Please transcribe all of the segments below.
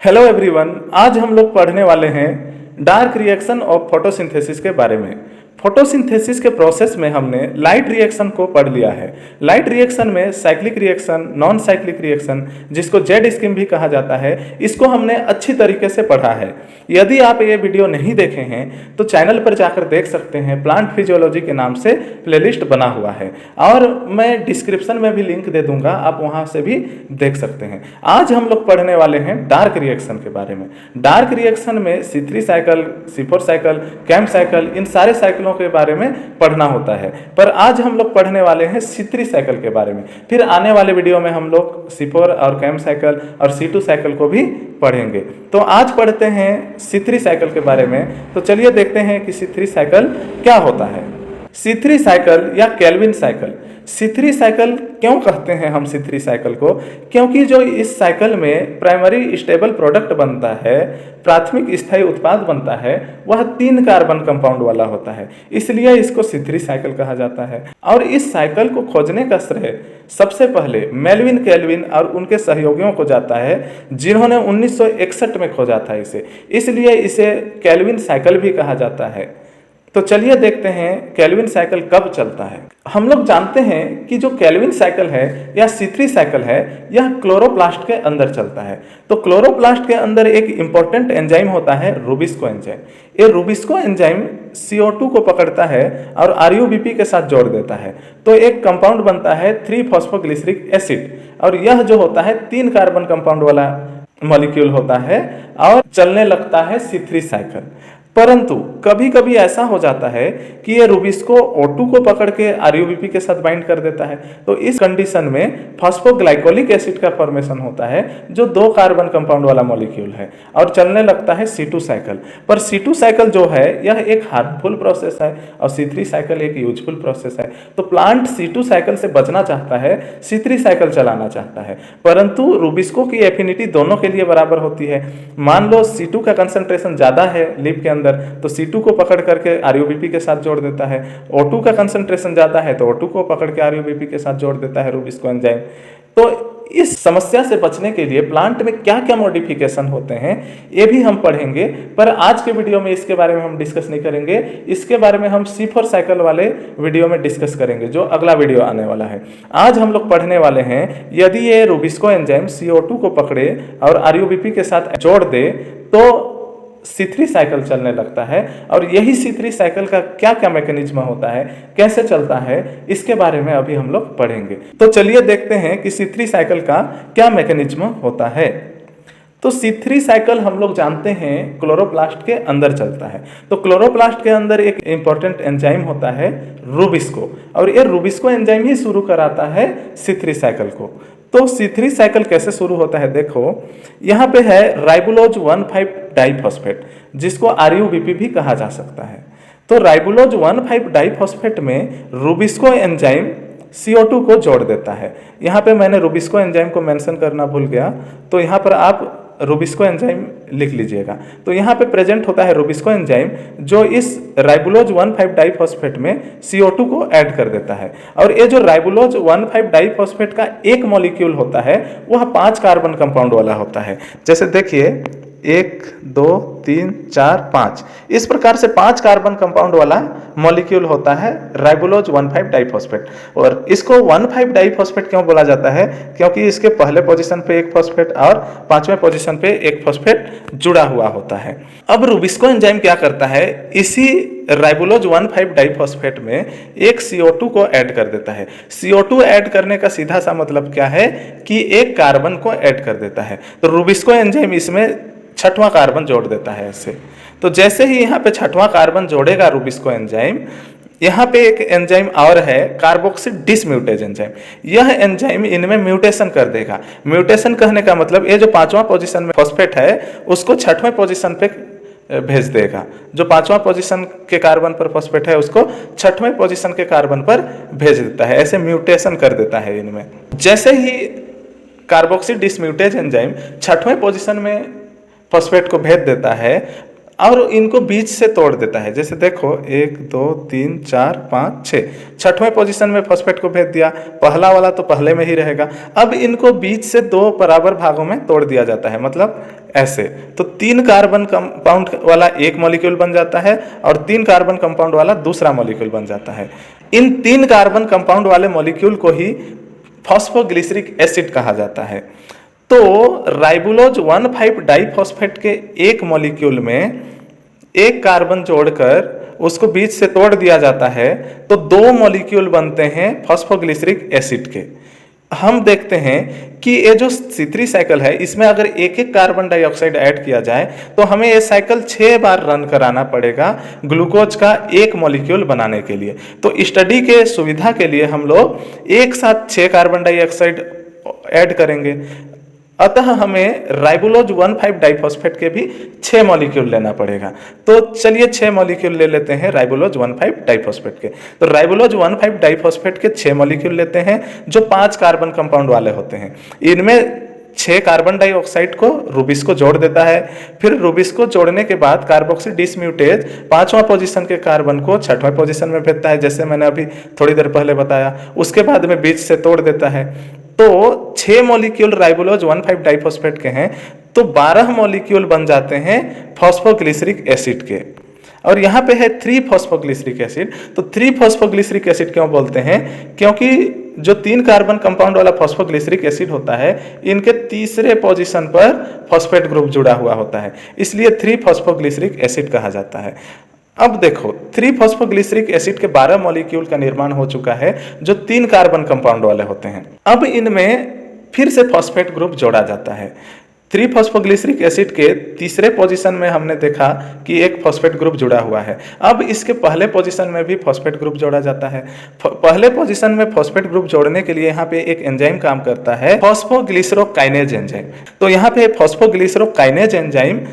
Hello everyone, आज हम लोग पढ़ने वाले हैं डार्क रिएक्शन ऑफ फोटोसिंथेसिस के बारे में। फोटोसिंथेसिस के प्रोसेस में हमने लाइट रिएक्शन को पढ़ लिया है। लाइट रिएक्शन में cyclic reaction, non cyclic reaction, जिसको जेड स्कीम भी कहा जाता है, इसको हमने अच्छी तरीके से पढ़ा है। यदि आप ये वीडियो नहीं देखे हैं तो चैनल पर जाकर देख सकते हैं। प्लांट फिजियोलॉजी के नाम से प्लेलिस्ट बना हुआ है और मैं डिस्क्रिप्शन में भी लिंक दे दूंगा, आप वहां से भी देख सकते हैं। आज हम लोग पढ़ने वाले हैं डार्क रिएक्शन के बारे में। डार्क रिएक्शन में C3 साइकिल, C4 साइकिल, कैम्प साइकिल, इन सारे साइकिलों के बारे में पढ़ना होता है, पर आज हम लोग पढ़ने वाले हैं C3 साइकिल के बारे में। फिर आने वाले वीडियो में हम लोग C4 और कैम्प साइकिल और C2 साइकिल को भी पढ़ेंगे। तो आज पढ़ते हैं C3 साइकिल के बारे में। तो चलिए देखते हैं कि C3 साइकिल क्या होता है। C3 साइकिल या केल्विन साइकिल, C3 साइकिल क्यों कहते हैं हम C3 साइकिल को? क्योंकि जो इस साइकिल में प्राइमरी स्टेबल प्रोडक्ट बनता है, प्राथमिक स्थायी उत्पाद बनता है, वह 3 कार्बन कंपाउंड वाला होता है, इसलिए इसको C3 साइकिल कहा जाता है। और इस साइकिल को खोजने का श्रेय सबसे पहले मेल्विन केल्विन और उनके सहयोगियों को जाता है, जिन्होंने 1961 में खोजा था इसे, इसलिए इसे केल्विन साइकिल भी कहा जाता है। तो चलिए देखते हैं केल्विन साइकिल कब चलता है। हम लोग जानते हैं कि जो केल्विन साइकिल है या C3 साइकिल है, यह क्लोरोप्लास्ट के अंदर चलता है। तो क्लोरोप्लास्ट के अंदर एक इंपॉर्टेंट एंजाइम होता है रूबिस्को एंजाइम। ये रूबिस्को एंजाइम CO2 को पकड़ता है और RuBP के साथ जोड़ देता है, तो एक कंपाउंड बनता है 3-फॉस्फोग्लिसरिक एसिड, और यह जो होता है 3 कार्बन कंपाउंड वाला मॉलिक्यूल होता है और चलने लगता है C3 साइकिल। परंतु कभी कभी ऐसा हो जाता है कि ये रूबिस्को O2 को पकड़ के RuBP के साथ बाइंड कर देता है, तो इस कंडीशन में फॉस्फोग्लाइकोलिक एसिड का फॉर्मेशन होता है, जो 2 कार्बन कंपाउंड वाला मॉलिक्यूल है, और चलने लगता है C2 साइकिल। पर C2 साइकिल जो है यह एक हार्मफुल प्रोसेस है और C3 साइकिल एक यूजफुल प्रोसेस है। तो प्लांट C2 साइकिल से बचना चाहता है, C3 साइकिल चलाना चाहता है, परंतु रूबिस्को की एफिनिटी दोनों के लिए बराबर होती है। मान लो C2 का कंसंट्रेशन ज्यादा है लीफ के अंदर, तो C2 को पकड़ करके RuBP के साथ जोड़ देता है। O2 का कंसंट्रेशन ज्यादा है तो O2 को पकड़ के RuBP के साथ जोड़ देता है रूबिस्को एंजाइम। तो इस समस्या से बचने के लिए प्लांट में क्या क्या मॉडिफिकेशन होते हैं ये भी हम पढ़ेंगे, पर आज के वीडियो में इसके बारे में हम डिस्कस नहीं करेंगे। इसके बारे में हम C4 साइकिल वाले वीडियो में डिस्कस करेंगे, जो अगला वीडियो आने वाला है। आज हम लोग पढ़ने वाले हैं, यदि ये रूबिस्को एंजाइम CO2 को पकड़े और RuBP के साथ जोड़ दे तो C3 साइकिल चलने लगता है, और यही C3 साइकिल का क्या क्या मैकेनिज्म होता है, कैसे चलता है, इसके बारे में अभी हम लोग पढ़ेंगे। तो चलिए देखते हैं कि C3 साइकिल का क्या मैकेनिज्म होता है। तो C3 साइकिल हम लोग जानते हैं क्लोरोप्लास्ट के अंदर चलता है। तो क्लोरोप्लास्ट के अंदर एक इंपॉर्टेंट एंजाइम होता है रूबिस्को, और ये रूबिस्को एंजाइम ही शुरू कराता है C3 साइकिल को। तो C3 साइकिल कैसे शुरू होता है, देखो यहाँ पे है राइबोलोज 1,5 डाइफॉस्फेट, जिसको RuBP भी कहा जा सकता है। तो राइबोलोज 1,5 डाइफॉस्फेट में रूबिस्को एंजाइम CO2 को जोड़ देता है। यहाँ पे मैंने रूबिस्को एंजाइम को मेंशन करना भूल गया, तो यहाँ पर आप रूबिस्को एंजाइम लिख लीजिएगा। तो यहाँ पे प्रेजेंट होता है रूबिस्को एंजाइम, जो इस राइबोलोज 1,5 डाइफॉस्फेट में CO2 को ऐड कर देता है। और ये जो राइबोलोज 1,5 डाइफॉस्फेट का एक मॉलिक्यूल होता है, वह 5 कार्बन कंपाउंड वाला होता है। जैसे देखिए 1, 2, 3, 4, 5, इस प्रकार से 5 कार्बन कंपाउंड वाला मॉलिक्यूल होता है राइबोलोज 1,5 डाइफॉस्फेट। और इसको 1,5 डाइफॉस्फेट क्यों बोला जाता है? क्योंकि इसके पहले पोजीशन पे एक फॉस्फेट और 5वें पोजीशन पे एक फॉस्फेट जुड़ा हुआ होता है। अब रूबिस्को एंजाइम क्या करता है, इसी राइबोलोज 1,5 डाइफॉस्फेट में एक CO2 को ऐड कर देता है। CO2 ऐड करने का सीधा सा मतलब क्या है कि एक कार्बन को ऐड कर देता है। तो रूबिस्को एंजाइम इसमें 6वां कार्बन जोड़ देता है ऐसे। तो जैसे ही यहाँ पे 6वां कार्बन जोड़ेगा रूबिस्को एंजाइम, यहाँ पे एक एंजाइम और है कार्बोक्सिल डिसम्यूटेज एंजाइम। यह एंजाइम इनमें म्यूटेशन कर देगा। म्यूटेशन कहने का मतलब ये जो 5वां पोजीशन में फॉस्फेट है उसको 6वें पोजीशन पे भेज देगा। जो 5वां पोजीशन के कार्बन पर फॉस्फेट है उसको 6वें पोजीशन के कार्बन पर भेज देता है, ऐसे म्यूटेशन कर देता है इनमें। जैसे ही कार्बोक्सिल डिसम्यूटेज एंजाइम 6वें पोजीशन में फॉस्फेट को भेज देता है, और इनको बीच से तोड़ देता है। जैसे देखो 1 2 3 4 5 6, छठवें पोजीशन में फॉस्फेट को भेज दिया, पहला वाला तो पहले में ही रहेगा। अब इनको बीच से 2 बराबर भागों में तोड़ दिया जाता है, मतलब ऐसे। तो 3 कार्बन कंपाउंड वाला एक मॉलिक्यूल बन जाता है और 3 कार्बन कंपाउंड वाला दूसरा मॉलिक्यूल बन जाता है। इन 3 कार्बन कंपाउंड वाले मॉलिक्यूल को ही फॉस्फोग्लिसरिक एसिड कहा जाता है। तो राइबोलोज 1,5 डाइफॉस्फेट के एक मॉलिक्यूल में एक कार्बन जोड़कर उसको बीच से तोड़ दिया जाता है तो 2 मॉलिक्यूल बनते हैं फॉस्फोग्लिसरिक एसिड के। हम देखते हैं कि ये जो C3 साइकिल है इसमें अगर एक एक कार्बन डाइऑक्साइड ऐड किया जाए तो हमें ये साइकिल 6 बार रन कराना पड़ेगा ग्लूकोज का एक मॉलिक्यूल बनाने के लिए। तो स्टडी के सुविधा के लिए हम लोग एक साथ 6 कार्बन डाइऑक्साइड ऐड करेंगे, अतः हमें राइबोलोज 1,5 डाइफॉस्फेट के भी 6 मॉलिक्यूल लेना पड़ेगा। तो चलिए 6 मॉलिक्यूल ले लेते हैं राइबोलोज 1,5 डाइफॉस्फेट के। तो राइबोलोज 1,5 डाइफॉस्फेट के 6 मॉलिक्यूल लेते हैं जो 5 कार्बन कंपाउंड वाले होते हैं। इनमें 6 कार्बन डाइऑक्साइड को रूबिस को जोड़ देता है, फिर रूबिस को जोड़ने के बाद कार्बोक्सी डिसम्यूटेज 5वां पोजीशन के कार्बन को 6वें पोजीशन में भेजता है, जैसे मैंने अभी थोड़ी देर पहले बताया। उसके बाद में बीच से तोड़ देता है। तो 6 मॉलिक्यूल राइबोलोज 1,5 डाइफॉस्फेट के हैं तो 12 मॉलिक्यूल बन जाते हैं फॉस्फोग्लिसरिक एसिड के। और यहाँ पे है 3 फॉस्फोग्लिसरिक एसिड। तो 3 फॉस्फोग्लिसरिक एसिड क्यों बोलते हैं? क्योंकि जो 3 कार्बन कंपाउंड वाला फॉस्फोग्लिसरिक एसिड होता है इनके तीसरे पोजीशन पर फॉस्फेट ग्रुप जुड़ा हुआ होता है, इसलिए 3 फॉस्फोग्लिसरिक एसिड कहा जाता है। अब देखो 3 फॉस्फोग्लिसरिक एसिड के 12 मॉलिक्यूल का निर्माण हो चुका है जो 3 कार्बन कंपाउंड वाले होते हैं। अब इनमें फिर से फॉस्फेट ग्रुप जोड़ा जाता है। 3 फॉस्फोग्लिसरिक एसिड के तीसरे पोजीशन में हमने देखा कि एक फॉस्फेट ग्रुप जुड़ा हुआ है। अब इसके पहले पोजीशन में भी फॉस्फेट ग्रुप जोड़ा जाता है। पहले पोजीशन में फॉस्फेट ग्रुप जोड़ने के लिए यहाँ पे एक एंजाइम काम करता है, फॉस्फोग्लिसरोकाइनेज एंजाइम। तो यहाँ पे फॉस्फोग्लिसरोकाइनेज एंजाइम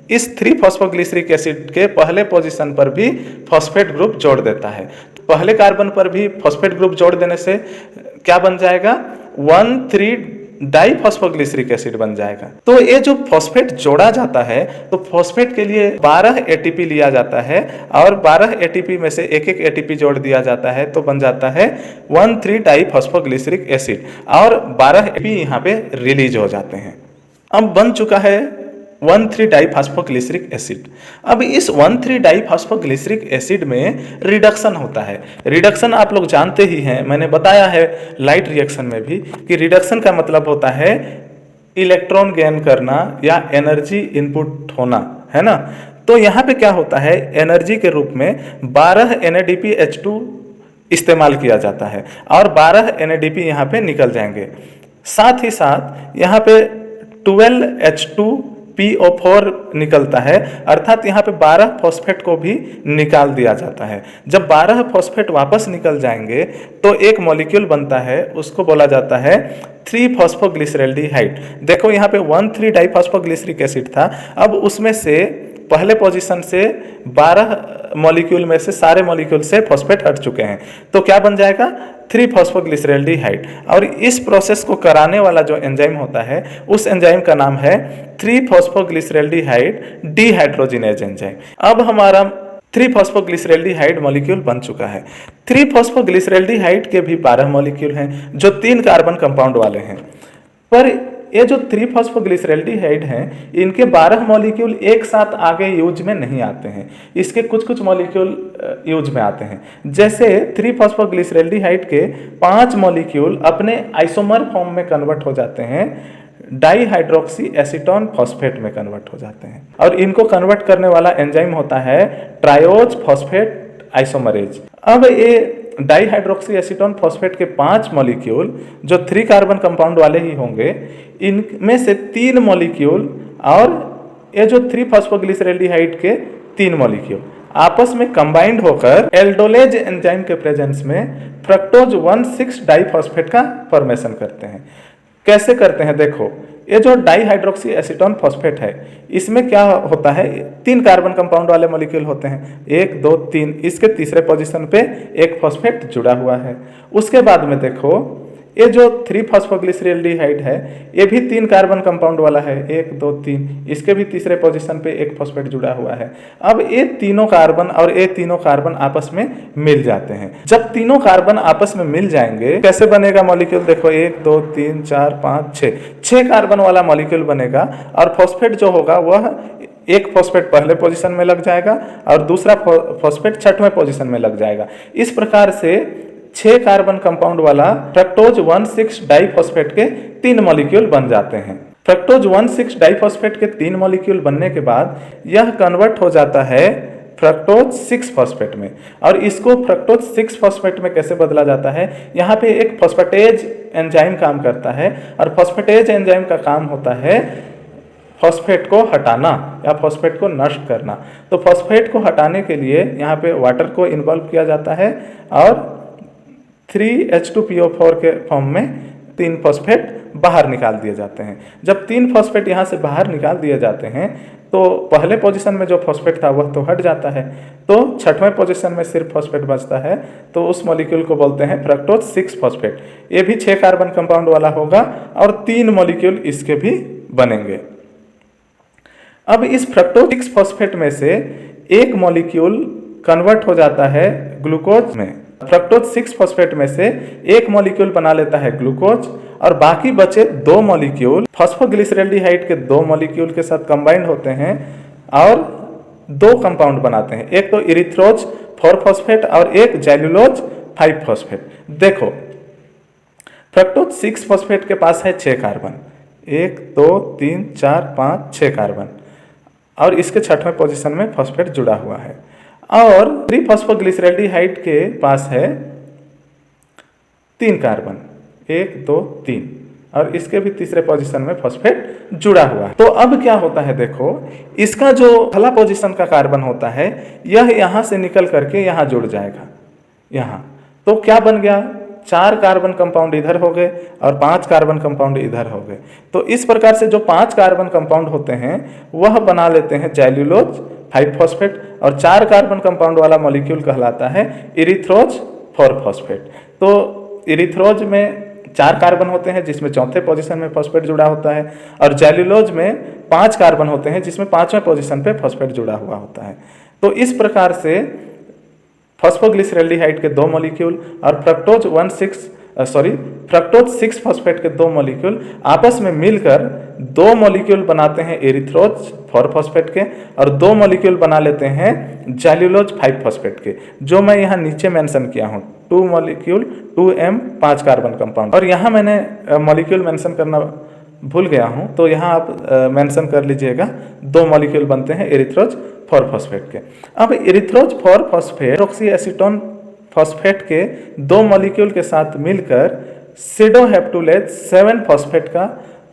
इस 3 फॉस्फोग्लिसरिक एसिड के पहले पोजीशन पर भी फॉस्फेट ग्रुप जोड़ देता है। पहले कार्बन पर भी फॉस्फेट ग्रुप जोड़ देने से क्या बन जाएगा? 1,3 डाइफॉस्फोग्लिसरिक एसिड बन जाएगा। तो ये जो फॉस्फेट जोड़ा जाता है तो फॉस्फेट के लिए 12 एटीपी लिया जाता है और 12 एटीपी में से एक एक एटीपी जोड़ दिया जाता है तो बन जाता है 1,3 डाइफॉस्फोग्लिसरिक एसिड और 12 एटीपी यहाँ पे रिलीज हो जाते हैं। अब बन चुका है 1,3 डाइफॉस्फोग्लिसरिक एसिड। अब इस 1,3 डाइफॉस्फोग्लिसरिक एसिड में रिडक्शन होता है। रिडक्शन आप लोग जानते ही हैं, मैंने बताया है लाइट रिएक्शन में भी कि रिडक्शन का मतलब होता है इलेक्ट्रॉन गेन करना या एनर्जी इनपुट होना, है ना। तो यहाँ पे क्या होता है, एनर्जी के रूप में 12 NADPH2 इस्तेमाल किया जाता है और 12 NADP यहाँ पे निकल जाएंगे। साथ ही साथ यहाँ पे 12H2PO4 निकलता है, अर्थात यहाँ पे 12 फॉस्फेट को भी निकाल दिया जाता है। जब 12 फॉस्फेट वापस निकल जाएंगे तो एक मॉलिक्यूल बनता है, उसको बोला जाता है 3 फॉस्फोग्लिसरैल्डिहाइड। देखो यहाँ पे 1,3 डाइफॉस्फोग्लिसरिक एसिड था, अब उसमें से पहले पोजीशन से 12 मॉलिक्यूल में से सारे मॉलिक्यूल से फॉस्फेट हट चुके हैं तो क्या बन जाएगा? 3 फॉस्फोग्लिसरैल्डिहाइड। और इस प्रोसेस को कराने वाला जो एंजाइम होता है उस एंजाइम का नाम है 3 फॉस्फोग्लिसरैल्डिहाइड डिहाइड्रोजिनेज एंजाइम। अब हमारा 3 फॉस्फोग्लिसरैल्डिहाइड मॉलिक्यूल बन चुका है। 3 फॉस्फोग्लिसरैल्डिहाइड के भी 12 मॉलिक्यूल हैं जो 3 कार्बन कंपाउंड वाले हैं, पर ये जो 3 फॉस्फोग्लिसरैल्डिहाइड हैं इनके 12 मॉलिक्यूल एक साथ आगे यूज में नहीं आते हैं, इसके कुछ कुछ मॉलिक्यूल यूज में आते हैं। जैसे 3 फॉस्फोग्लिसरैल्डिहाइड के 5 मॉलिक्यूल अपने आइसोमर फॉर्म में कन्वर्ट हो जाते हैं, डाइहाइड्रोक्सी एसीटोन फॉस्फेट में कन्वर्ट हो जाते हैं और इनको कन्वर्ट करने वाला एंजाइम होता है ट्रायोज फॉस्फेट आइसोमरेज। अब ये डाइहाइड्रोक्सी एसीटोन फॉस्फेट के 5 मॉलिक्यूल जो 3 कार्बन कंपाउंड वाले ही होंगे, इनमें से 3 मॉलिक्यूल और ये जो 3 फॉस्फोग्लिसरैल्डिहाइड के 3 मॉलिक्यूल आपस में कंबाइंड होकर एल्डोलेज एंजाइम के प्रेजेंस में फ्रक्टोज 1,6 डाइफॉस्फेट का फॉर्मेशन करते हैं। कैसे करते हैं? देखो, ये जो डाइहाइड्रोक्सी एसीटोन फॉस्फेट है इसमें क्या होता है, 3 कार्बन कंपाउंड वाले मॉलिक्यूल होते हैं, 1 2 3, इसके तीसरे पोजीशन पे एक फॉस्फेट जुड़ा हुआ है। उसके बाद में देखो ये जो 3 फॉस्फोग्लिसरल्डिहाइड है ये भी 3 कार्बन कंपाउंड वाला है, 1 2 3, इसके भी तीसरे पोजीशन पे एक फॉस्फेट जुड़ा हुआ है। अब ये तीनों कार्बन और ये तीनों कार्बन आपस में मिल जाते हैं। जब तीनों कार्बन आपस में मिल जाएंगे कैसे बनेगा मॉलिक्यूल, देखो 1 2 3 4 5 6 कार्बन वाला मॉलिक्यूल बनेगा और फॉस्फेट जो होगा वह एक फॉस्फेट पहले पोजीशन में लग जाएगा और दूसरा फॉस्फेट छठवें पोजीशन में लग जाएगा। इस प्रकार से 6 कार्बन कंपाउंड वाला फ्रक्टोज 1,6 डाइफॉस्फेट के 3 मॉलिक्यूल बन जाते हैं। फ्रक्टोज 1,6 डाइफॉस्फेट के 3 मॉलिक्यूल बनने के बाद यह कन्वर्ट हो जाता है फ्रक्टोज 6 फॉस्फेट में। और इसको फ्रक्टोज 6 फॉस्फेट में कैसे बदला जाता है, यहाँ पे एक फॉस्फेटेज एंजाइम काम करता है और फॉस्फेटेज एंजाइम का काम होता है फॉस्फेट को हटाना या फॉस्फेट को नष्ट करना। तो फॉस्फेट को हटाने के लिए यहाँ पे वाटर को इन्वॉल्व किया जाता है और 3H2PO4 के फॉर्म में 3 फॉस्फेट बाहर निकाल दिए जाते हैं। जब 3 फॉस्फेट यहाँ से बाहर निकाल दिए जाते हैं तो पहले पोजीशन में जो फॉस्फेट था वह तो हट जाता है, तो छठवें पोजीशन में सिर्फ फॉस्फेट बचता है, तो उस मॉलिक्यूल को बोलते हैं फ्रक्टोज 6 फॉस्फेट। ये भी 6 कार्बन कंपाउंड वाला होगा और 3 मॉलिक्यूल इसके भी बनेंगे। अब इस फ्रक्टोज 6 फॉस्फेट में से एक मॉलिक्यूल कन्वर्ट हो जाता है ग्लूकोज में। फ्रक्टोज 6 फॉस्फेट में से एक मॉलिक्यूल बना लेता है ग्लूकोज और बाकी बचे 2 मॉलिक्यूल फॉस्फोग्लिसरल्डिहाइड के 2 मॉलिक्यूल के साथ कंबाइंड होते हैं और 2 कंपाउंड बनाते हैं, एक तो इरिथ्रोज 4 फॉस्फेट और एक जैल्यूलोज 5 फॉस्फेट। देखो फ्रक्टोज 6 फॉस्फेट के पास है 6 कार्बन, 1 2 3 4 5 6 कार्बन और इसके छठवें पोजीशन में फॉस्फेट जुड़ा हुआ है। और 3 फॉस्फोग्लिसरल्डिहाइड के पास है 3 कार्बन, 1 2 3 और इसके भी तीसरे पोजीशन में फॉस्फेट जुड़ा हुआ है। तो अब क्या होता है, देखो इसका जो पहला पोजीशन का कार्बन होता है यह यहाँ से निकल करके यहाँ जुड़ जाएगा यहाँ, तो क्या बन गया 4 कार्बन कंपाउंड इधर हो गए और 5 कार्बन कंपाउंड इधर हो गए। तो इस प्रकार से जो 5 कार्बन कंपाउंड होते हैं वह बना लेते हैं जैल्यूलोज 5 फॉस्फेट और 4 कार्बन कंपाउंड वाला मॉलिक्यूल कहलाता है इरिथ्रोज 4 फॉस्फेट। तो इरिथ्रोज में 4 कार्बन होते हैं जिसमें चौथे पोजीशन में फॉस्फेट जुड़ा होता है और जैल्यूलोज में 5 कार्बन होते हैं जिसमें 5वें पोजीशन पे फॉस्फेट जुड़ा हुआ होता है। तो इस प्रकार से फॉस्फोग्लिसरल्डिहाइड के 2 मॉलिक्यूल और फ्रक्टोज 6 फॉस्फेट के 2 मॉलिक्यूल आपस में मिलकर 2 मॉलिक्यूल बनाते हैं एरिथ्रोज 4 फॉस्फेट के और 2 मॉलिक्यूल बना लेते हैं जैल्यूलोज 5 फॉस्फेट के, जो मैं यहाँ नीचे मेंशन किया हूँ 2 मॉलिक्यूल 2M 5 कार्बन कंपाउंड। और यहाँ मैंने मॉलिक्यूल मेंशन करना भूल गया हूँ, तो यहाँ आप मेंशन कर लीजिएगा 2 मॉलिक्यूल बनते हैं एरिथ्रोज 4 फॉस्फेट के। अब erythrose 4 phosphate oxy acetone phosphate के 2 मॉलिक्यूल के साथ मिलकर सिडोहेप्टुलेज 7 फॉस्फेट का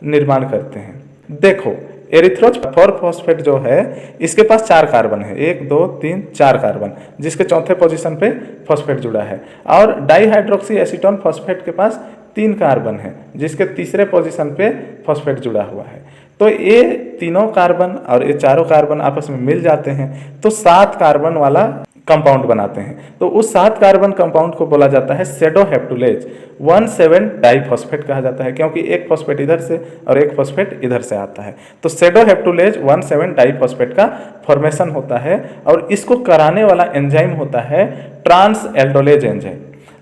निर्माण करते हैं। देखो एरिथ्रोज 4 फॉस्फेट जो है इसके पास 4 कार्बन है, 1 2 3 4 कार्बन, जिसके चौथे पोजीशन पे फॉस्फेट जुड़ा है और डाइहाइड्रोक्सी एसीटोन फॉस्फेट के पास 3 कार्बन है जिसके तीसरे पोजीशन पे फॉस्फेट जुड़ा हुआ है। तो ये तीनों कार्बन और ये चारों कार्बन आपस में मिल जाते हैं तो 7 कार्बन वाला कंपाउंड बनाते हैं। तो उस 7 कार्बन कंपाउंड को बोला जाता है सेडोहेप्टुलेज 1,7 डाइफॉस्फेट कहा जाता है, क्योंकि एक फॉस्फेट इधर से और एक फॉस्फेट इधर से आता है। तो सेडोहेप्टुलेज 1,7 डाइफॉस्फेट का फॉर्मेशन होता है और इसको कराने वाला एंजाइम होता है ट्रांस एल्डोलेज एंजाइम।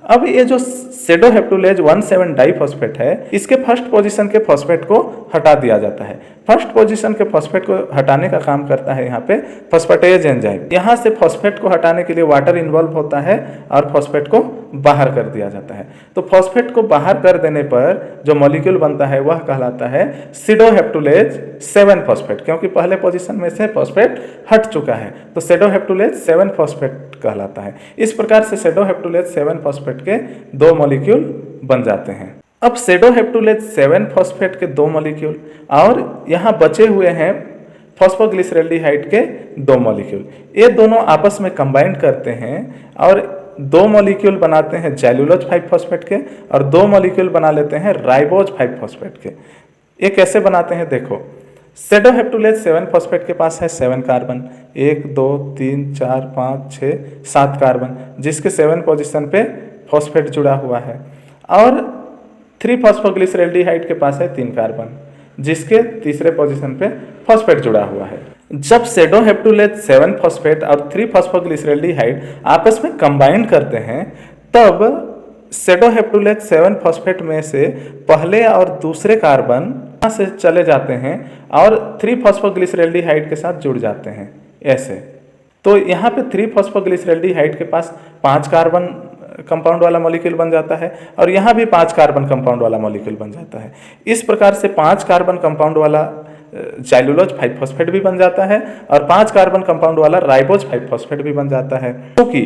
अब ये जो सेडोहेप्टुलेज 1,7 डाइफॉस्फेट है इसके फर्स्ट पोजीशन के फॉस्फेट को हटा दिया जाता है। फर्स्ट पोजीशन के फॉस्फेट को हटाने का काम करता है यहाँ पे फॉस्फेटेज एंजाइम। यहाँ से फॉस्फेट को हटाने के लिए वाटर इन्वॉल्व होता है और फॉस्फेट को बाहर कर दिया जाता है। तो फॉस्फेट को बाहर कर देने पर जो मॉलिक्यूल बनता है वह कहलाता है सिडोहेप्टुलेज 7 फॉस्फेट, क्योंकि पहले पोजीशन में से फॉस्फेट हट चुका है तो सेडोहेप्टुलेज 7 फॉस्फेट कहलाता है। इस प्रकार से सेडोहेप्टुलेज 7 फॉस्फेट के 2 मॉलिक्यूल बन जाते हैं। अब सेडोहेप्टुलेज 7 फॉस्फेट के 2 मॉलिक्यूल और यहाँ बचे हुए हैं फॉस्फोग्लिसरल्डिहाइड के 2 मॉलिक्यूल, ये दोनों आपस में कंबाइंड करते हैं और 2 मॉलिक्यूल बनाते हैं जैल्यूलोज 5 फॉस्फेट के और 2 मॉलिक्यूल बना लेते हैं राइबोज 5 फॉस्फेट के। ये कैसे बनाते हैं, देखो सेडोहेप्टुलेज 7 फॉस्फेट के पास है 7 कार्बन, 1 2 3 4 5 6 7 कार्बन, जिसके 7 पोजीशन पे फॉस्फेट जुड़ा हुआ है और 3 फॉस्फोग्लिसरैल्डिहाइड के पास है 3 कार्बन, जिसके तीसरे पोजीशन पे फॉस्फेट जुड़ा हुआ है। जब सेडोहेप्टुलेज 7 फॉस्फेट और 3 फॉस्फोग्लिसरैल्डिहाइड आपस में कंबाइंड करते हैं, तब सेडोहेप्टुलेज 7 फॉस्फेट में से पहले और दूसरे कार्बन यहाँ से चले जाते हैं और 3 फॉस्फोग्लिसरैल्डिहाइड के साथ जुड़ जाते हैं ऐसे। तो यहाँ पे 3 फॉस्फोग्लिसरैल्डिहाइड के पास 5 कार्बन कंपाउंड वाला मॉलिक्यूल बन जाता है और यहाँ भी 5 कार्बन कंपाउंड वाला मॉलिक्यूल बन जाता है। इस प्रकार से 5 कार्बन कंपाउंड वाला जाइलुलोज 5 फॉस्फेट भी बन जाता है और 5 कार्बन कंपाउंड वाला राइबोज 5 फॉस्फेट भी बन जाता है, क्योंकि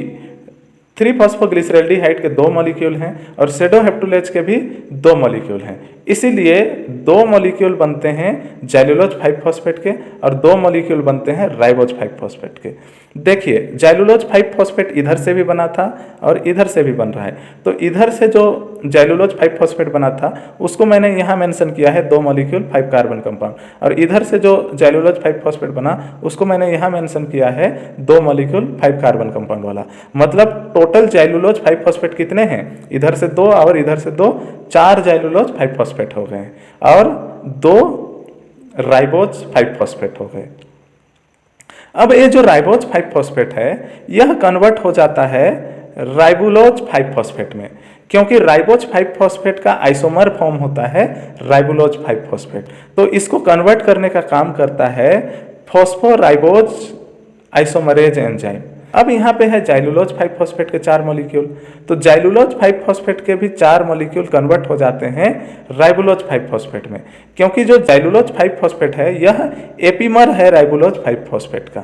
3 फॉस्फोग्लिसरैल्डिहाइड के 2 मॉलिक्यूल हैं और सेडोहेप्टुलेज के भी 2 मॉलिक्यूल हैं। इसीलिए 2 मॉलिक्यूल बनते हैं जाइलुलोज 5 फॉस्फेट के और 2 मॉलिक्यूल बनते हैं राइबोज 5 फॉस्फेट के। देखिए, जाइलुलोज 5 फॉस्फेट इधर से भी बना था और इधर से भी बन रहा है। तो इधर से जो जाइलुलोज 5 फॉस्फेट बना था उसको मैंने यहाँ मेंशन किया है 2 मॉलिक्यूल 5 कार्बन कंपाउंड, और इधर से जो जाइलुलोज 5 फॉस्फेट बना उसको मैंने यहाँ मेंशन किया है 2 मॉलिक्यूल 5 कार्बन कंपाउंड वाला। मतलब टोटल जाइलुलोज 5 फॉस्फेट कितने हैं? इधर से 2 और इधर से 2, 4 जाइलुलोज 5 फॉस्फेट हो गए और 2 राइबोज 5 फॉस्फेट हो गए। अब ये जो राइबोज 5 फॉस्फेट है यह कन्वर्ट हो जाता है राइबुलोज 5 फॉस्फेट में, क्योंकि राइबोज 5 फॉस्फेट का आइसोमर फॉर्म होता है राइबुलोज 5 फॉस्फेट। तो इसको कन्वर्ट करने का काम करता है फॉस्फोराइबोज आइसोमरेज एंजाइम। अब यहाँ पे है जाइलुलोज 5 फॉस्फेट के 4 मॉलिक्यूल, तो जाइलुलोज 5 फॉस्फेट के भी 4 मॉलिक्यूल कन्वर्ट हो जाते हैं राइबुलोज 5 फॉस्फेट में, क्योंकि जो जाइलुलोज 5 फॉस्फेट है यह एपीमर है राइबुलोज 5 फॉस्फेट का।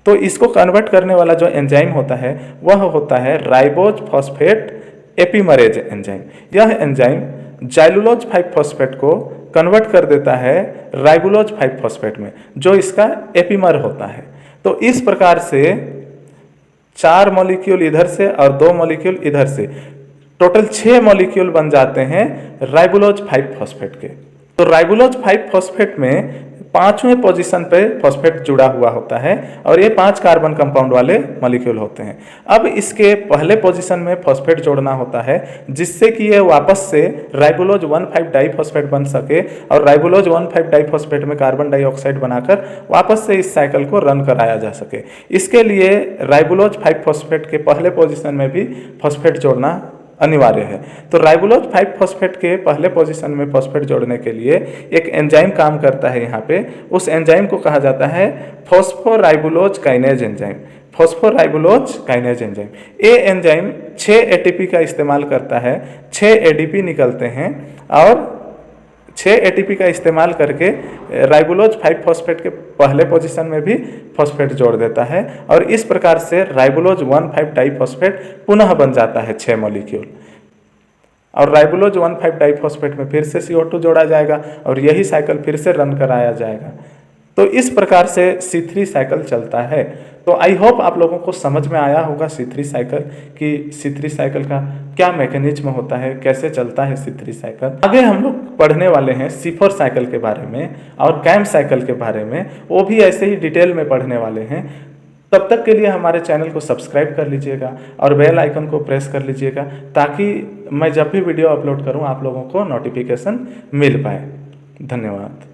तो इसको कन्वर्ट करने वाला जो एंजाइम होता है वह होता है राइबोज फॉस्फेट एपीमरेज एंजाइम। यह एंजाइम जाइलुलोज 5 फॉस्फेट को कन्वर्ट कर देता है राइबुलोज 5 फॉस्फेट में, जो इसका एपीमर होता है। तो इस प्रकार से 4 मॉलिक्यूल इधर से और 2 मॉलिक्यूल इधर से, टोटल 6 मॉलिक्यूल बन जाते हैं राइबुलोज 5 फॉस्फेट के। तो राइबुलोज 5 फॉस्फेट में 5वें पोजीशन पे फॉस्फेट जुड़ा हुआ होता है और ये 5 कार्बन कंपाउंड वाले मॉलिक्यूल होते हैं। अब इसके पहले पोजीशन में फॉस्फेट जोड़ना होता है, जिससे कि ये वापस से राइबुलोज 1,5 डाइफॉस्फेट बन सके और राइबुलोज 1,5 डाइफॉस्फेट में कार्बन डाइऑक्साइड बनाकर वापस से इस साइकिल को रन कराया जा सके। इसके लिए राइबुलोज 5 फॉस्फेट के पहले पोजीशन में भी फॉस्फेट जोड़ना अनिवार्य है। तो राइबुलोज 5 फॉस्फेट के पहले पोजीशन में फॉस्फेट जोड़ने के लिए एक एंजाइम काम करता है यहाँ पे, उस एंजाइम को कहा जाता है फॉस्फोराइबुलोज काइनेज एंजाइम। फॉस्फोराइबुलोज काइनेज एंजाइम, ये एंजाइम 6 एटीपी का इस्तेमाल करता है, 6 एडीपी निकलते हैं और 6 एटीपी का इस्तेमाल करके राइबुलोज 5 फॉस्फेट के पहले पोजीशन में भी फॉस्फेट जोड़ देता है और इस प्रकार से राइबुलोज 1,5 डाइफॉस्फेट पुनः बन जाता है 6 मॉलिक्यूल। और राइबुलोज 1,5 डाइफॉस्फेट में फिर से CO2 जोड़ा जाएगा और यही साइकिल फिर से रन कराया जाएगा। तो इस प्रकार से C3 साइकिल चलता है। तो आई होप आप लोगों को समझ में आया होगा C3 साइकिल कि C3 साइकिल का क्या मैकेनिज्म होता है, कैसे चलता है C3 साइकिल। आगे हम लोग पढ़ने वाले हैं C4 साइकिल के बारे में और कैम्प साइकिल के बारे में, वो भी ऐसे ही डिटेल में पढ़ने वाले हैं। तब तक के लिए हमारे चैनल को सब्सक्राइब कर लीजिएगा और बेल आइकन को प्रेस कर लीजिएगा, ताकि मैं जब भी वीडियो अपलोड करूं आप लोगों को नोटिफिकेशन मिल पाए। धन्यवाद।